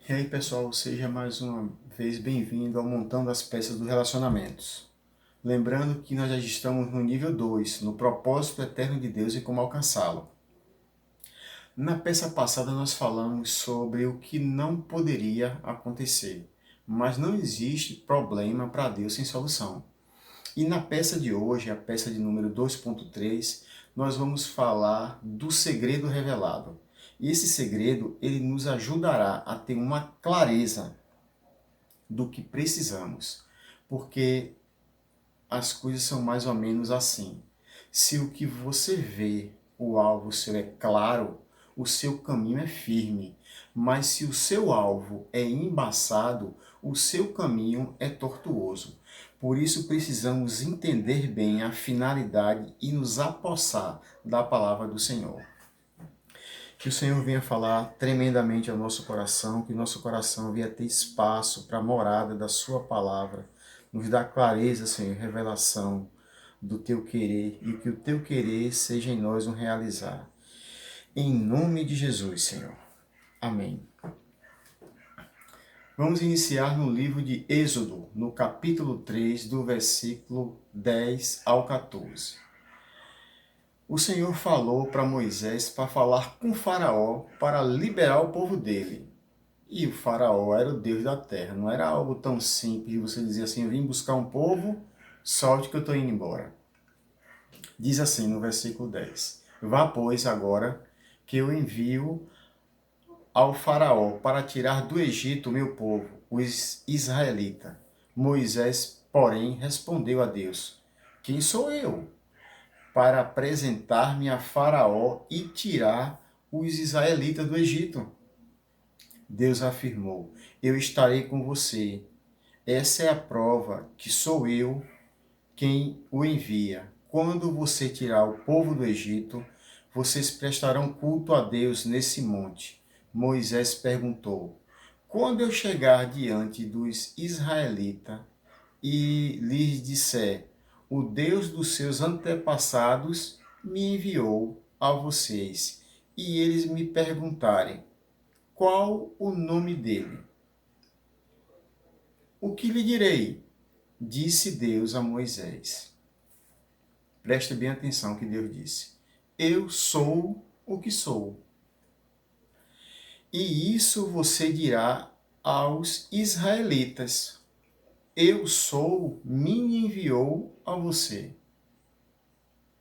E aí, pessoal, seja mais uma vez bem-vindo ao Montando as Peças dos Relacionamentos. Lembrando que nós já estamos no nível 2, no propósito eterno de Deus e como alcançá-lo. Na peça passada nós falamos sobre o que não poderia acontecer, mas não existe problema para Deus sem solução. E na peça de hoje, a peça de número 2.3, nós vamos falar do segredo revelado. E esse segredo, ele nos ajudará a ter uma clareza do que precisamos, porque as coisas são mais ou menos assim. Se o que você vê, o alvo seu é claro, o seu caminho é firme, mas se o seu alvo é embaçado, o seu caminho é tortuoso. Por isso precisamos entender bem a finalidade e nos apossar da palavra do Senhor. Que o Senhor venha falar tremendamente ao nosso coração, que nosso coração venha ter espaço para a morada da Sua palavra. Nos dá clareza, Senhor, revelação do Teu querer e que o Teu querer seja em nós um realizar. Em nome de Jesus, Senhor. Amém. Vamos iniciar no livro de Êxodo, no capítulo 3, do versículo 10 ao 14. O Senhor falou para Moisés para falar com Faraó para liberar o povo dele. E o Faraó era o Deus da terra. Não era algo tão simples de você dizer assim: eu vim buscar um povo, solte que eu estou indo embora. Diz assim no versículo 10: Vá, pois, agora que eu envio ao Faraó para tirar do Egito o meu povo, os israelitas. Moisés, porém, respondeu a Deus: Quem sou eu para apresentar-me a Faraó e tirar os israelitas do Egito? Deus afirmou: Eu estarei com você. Essa é a prova que sou eu quem o envia. Quando você tirar o povo do Egito, vocês prestarão culto a Deus nesse monte. Moisés perguntou: Quando eu chegar diante dos israelitas e lhes disser: O Deus dos seus antepassados me enviou a vocês, e eles me perguntarem: Qual o nome dele? O que lhe direi? Disse Deus a Moisés. Preste bem atenção que Deus disse. Eu sou o que sou. E isso você dirá aos israelitas. Eu sou, me enviou a você.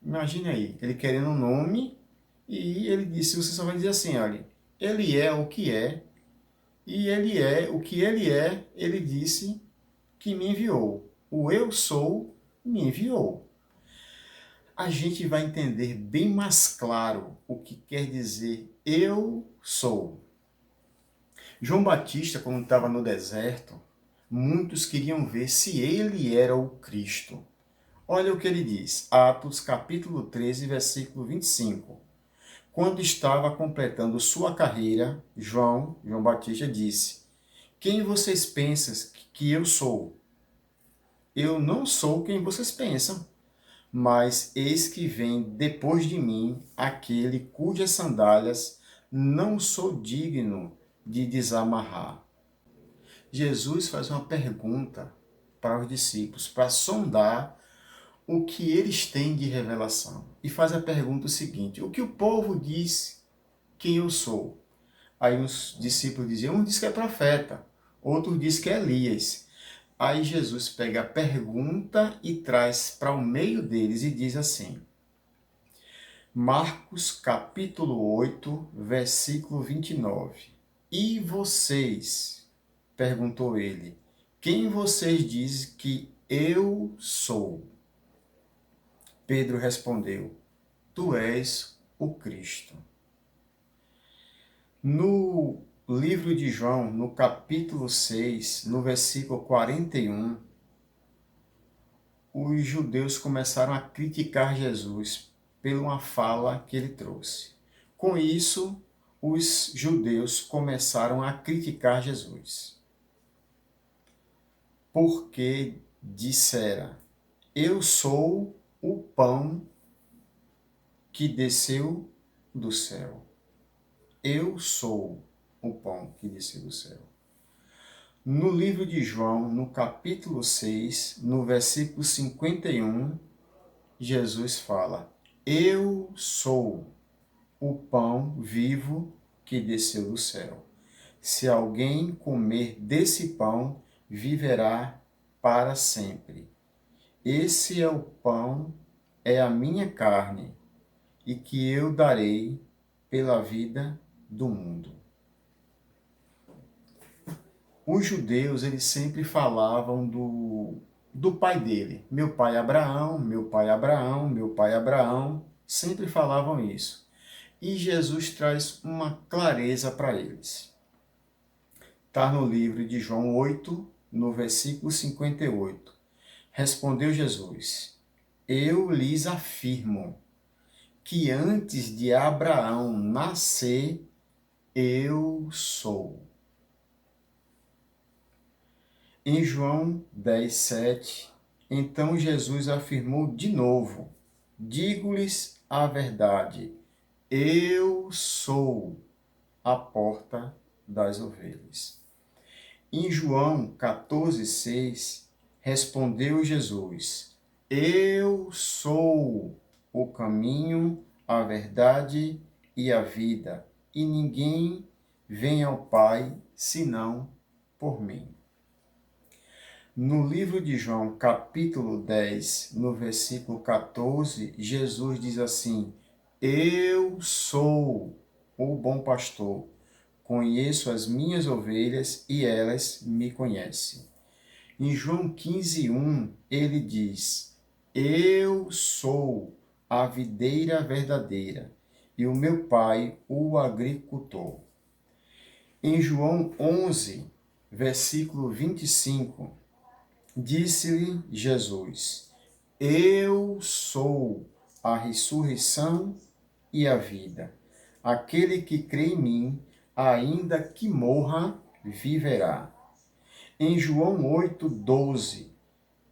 Imagine aí, ele querendo um nome e ele disse, você só vai dizer assim, olha, ele é o que é, e ele é o que ele é, ele disse que me enviou. O eu sou me enviou. A gente vai entender bem mais claro o que quer dizer eu sou. João Batista, quando estava no deserto, muitos queriam ver se ele era o Cristo. Olha o que ele diz, Atos capítulo 13, versículo 25. Quando estava completando sua carreira, João Batista disse: Quem vocês pensam que eu sou? Eu não sou quem vocês pensam. Mas eis que vem depois de mim aquele cujas sandálias não sou digno de desamarrar. Jesus faz uma pergunta para os discípulos, para sondar o que eles têm de revelação. E faz a pergunta seguinte: o que o povo diz quem eu sou? Aí os discípulos diziam, um diz que é profeta, outro diz que é Elias. Aí Jesus pega a pergunta e traz para o meio deles e diz assim, Marcos capítulo 8, versículo 29. E vocês? Perguntou ele. Quem vocês dizem que eu sou? Pedro respondeu. Tu és o Cristo. No livro de João, no capítulo 6, no versículo 41, os judeus começaram a criticar Jesus por uma fala que ele trouxe. Com isso, os judeus começaram a criticar Jesus. Porque dissera, eu sou o pão que desceu do céu. Eu sou o pão que desceu do céu. No livro de João, no capítulo 6, no versículo 51, Jesus fala: Eu sou o pão vivo que desceu do céu. Se alguém comer desse pão, viverá para sempre. Esse é o pão, é a minha carne, e que eu darei pela vida do mundo. Os judeus, eles sempre falavam do pai dele. Meu pai Abraão, meu pai Abraão, meu pai Abraão. Sempre falavam isso. E Jesus traz uma clareza para eles. Está no livro de João 8, no versículo 58. Respondeu Jesus: Eu lhes afirmo que antes de Abraão nascer, eu sou. Em João 10, 7, então Jesus afirmou de novo: Digo-lhes a verdade, eu sou a porta das ovelhas. Em João 14, 6, respondeu Jesus: Eu sou o caminho, a verdade e a vida, e ninguém vem ao Pai senão por mim. No livro de João, capítulo 10, no versículo 14, Jesus diz assim: Eu sou o bom pastor, conheço as minhas ovelhas e elas me conhecem. Em João 15, 1, ele diz: Eu sou a videira verdadeira e o meu pai o agricultor. Em João 11, versículo 25, disse-lhe Jesus: Eu sou a ressurreição e a vida. Aquele que crê em mim, ainda que morra, viverá. Em João 8:12,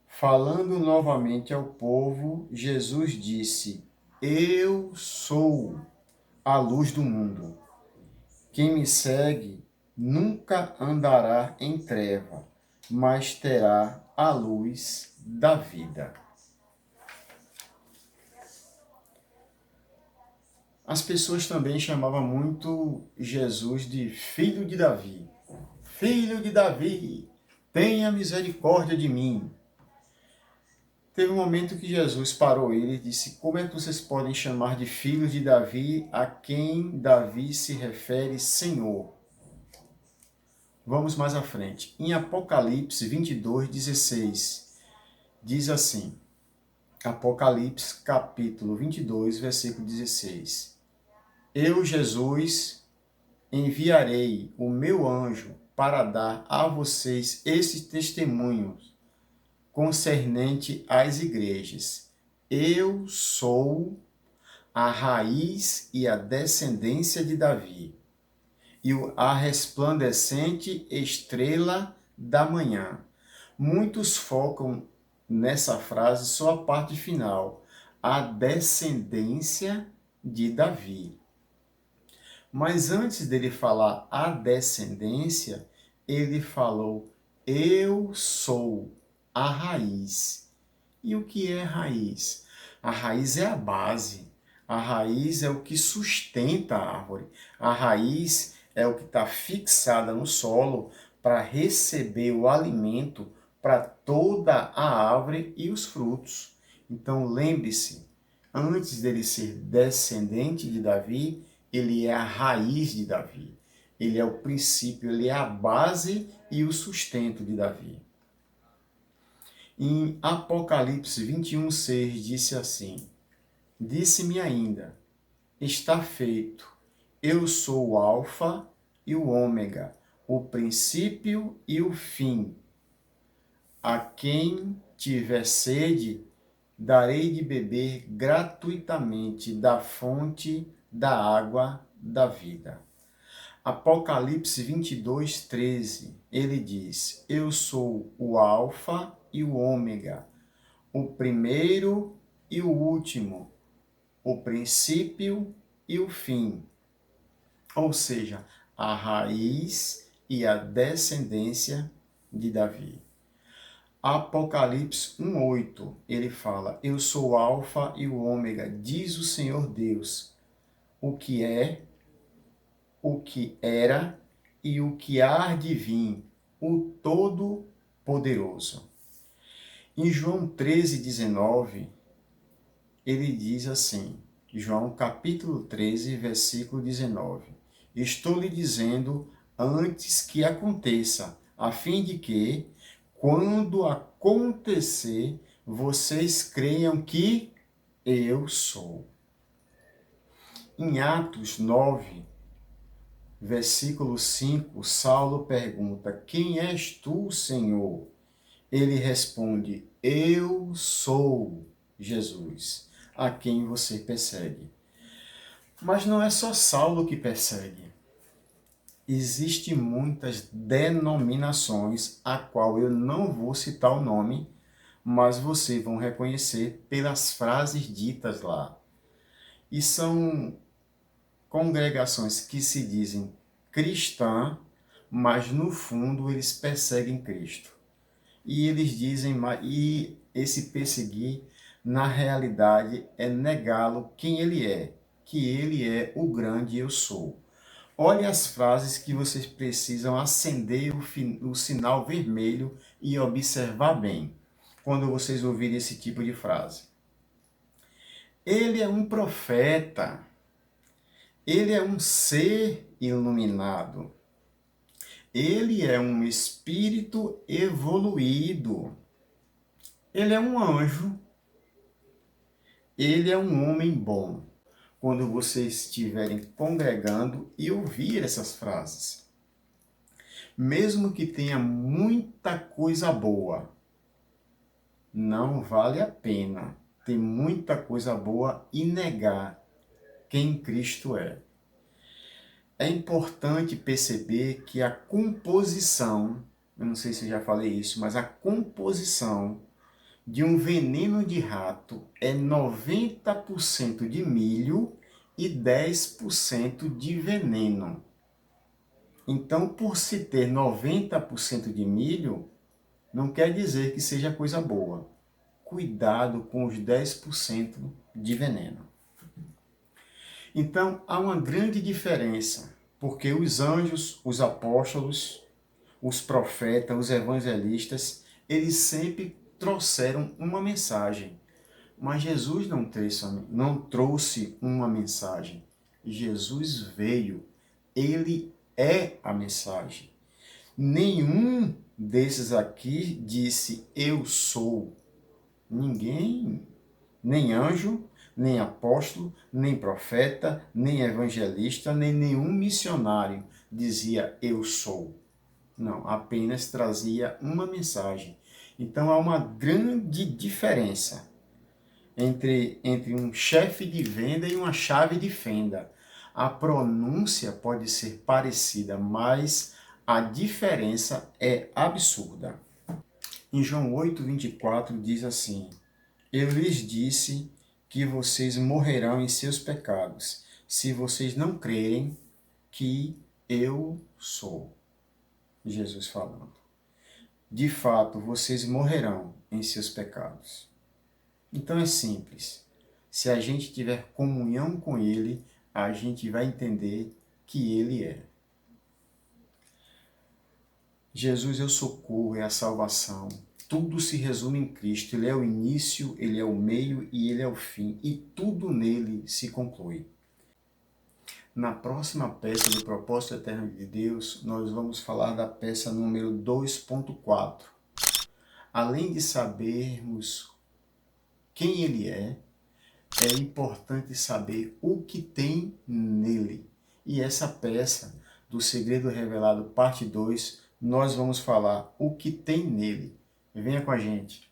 falando novamente ao povo, Jesus disse: Eu sou a luz do mundo. Quem me segue nunca andará em treva, mas terá a luz da vida. As pessoas também chamavam muito Jesus de filho de Davi. Filho de Davi, tenha misericórdia de mim. Teve um momento que Jesus parou ele e disse: Como é que vocês podem chamar de filho de Davi a quem Davi se refere Senhor? Vamos mais à frente. Em Apocalipse 22:16, diz assim: Apocalipse capítulo 22, versículo 16. Eu, Jesus, enviarei o meu anjo para dar a vocês esses testemunhos concernente às igrejas. Eu sou a raiz e a descendência de Davi, e a resplandecente estrela da manhã. Muitos focam nessa frase só a parte final, a descendência de Davi. Mas antes dele falar a descendência, ele falou: Eu sou a raiz. E o que é raiz? A raiz é a base. A raiz é o que sustenta a árvore. A raiz é o que está fixada no solo para receber o alimento para toda a árvore e os frutos. Então lembre-se, antes dele ser descendente de Davi, ele é a raiz de Davi. Ele é o princípio, ele é a base e o sustento de Davi. Em Apocalipse 21:6 disse assim: Disse-me ainda, está feito, eu sou o Alfa e o Ômega, o princípio e o fim. A quem tiver sede, darei de beber gratuitamente da fonte da água da vida. Apocalipse 22:13, ele diz: Eu sou o Alfa e o Ômega, o primeiro e o último, o princípio e o fim. Ou seja, a raiz e a descendência de Davi. Apocalipse 1:8, ele fala: Eu sou o Alfa e o Ômega, diz o Senhor Deus, o que é, o que era e o que há de vir, o Todo-Poderoso. Em João 13:19, ele diz assim, João capítulo 13, versículo 19: Estou lhe dizendo antes que aconteça, a fim de que, quando acontecer, vocês creiam que eu sou. Em Atos 9, versículo 5, Saulo pergunta: Quem és tu, Senhor? Ele responde: Eu sou Jesus, a quem você persegue. Mas não é só Saulo que persegue. Existem muitas denominações, a qual eu não vou citar o nome, mas vocês vão reconhecer pelas frases ditas lá. E são congregações que se dizem cristã, mas no fundo eles perseguem Cristo. E eles dizem, e esse perseguir, na realidade, é negá-lo quem ele é, que ele é o grande eu sou. Olhe as frases que vocês precisam acender o sinal vermelho e observar bem, quando vocês ouvirem esse tipo de frase. Ele é um profeta, ele é um ser iluminado, ele é um espírito evoluído, ele é um anjo, ele é um homem bom. Quando vocês estiverem congregando e ouvir essas frases, mesmo que tenha muita coisa boa, não vale a pena ter muita coisa boa e negar quem Cristo é. É importante perceber que a composição, eu não sei se eu já falei isso, mas a composição de um veneno de rato é 90% de milho e 10% de veneno. Então, por se ter 90% de milho, não quer dizer que seja coisa boa. Cuidado com os 10% de veneno. Então, há uma grande diferença, porque os anjos, os apóstolos, os profetas, os evangelistas, eles sempre trouxeram uma mensagem. Mas Jesus não trouxe uma mensagem. Jesus veio, ele é a mensagem. Nenhum desses aqui disse eu sou. Ninguém, nem anjo, nem apóstolo, nem profeta, nem evangelista, nem nenhum missionário dizia eu sou. Não, apenas trazia uma mensagem. Então há uma grande diferença entre um chefe de venda e uma chave de fenda. A pronúncia pode ser parecida, mas a diferença é absurda. Em João 8:24 diz assim: Eu lhes disse que vocês morrerão em seus pecados, se vocês não crerem que eu sou. Jesus falando. De fato, vocês morrerão em seus pecados. Então é simples. Se a gente tiver comunhão com Ele, a gente vai entender que Ele é. Jesus é o socorro, é a salvação. Tudo se resume em Cristo. Ele é o início, Ele é o meio e Ele é o fim. E tudo nele se conclui. Na próxima peça do Propósito Eterno de Deus, nós vamos falar da peça número 2.4. Além de sabermos quem Ele é importante saber o que tem nele. E essa peça do Segredo Revelado, parte 2, nós vamos falar o que tem nele. Venha com a gente.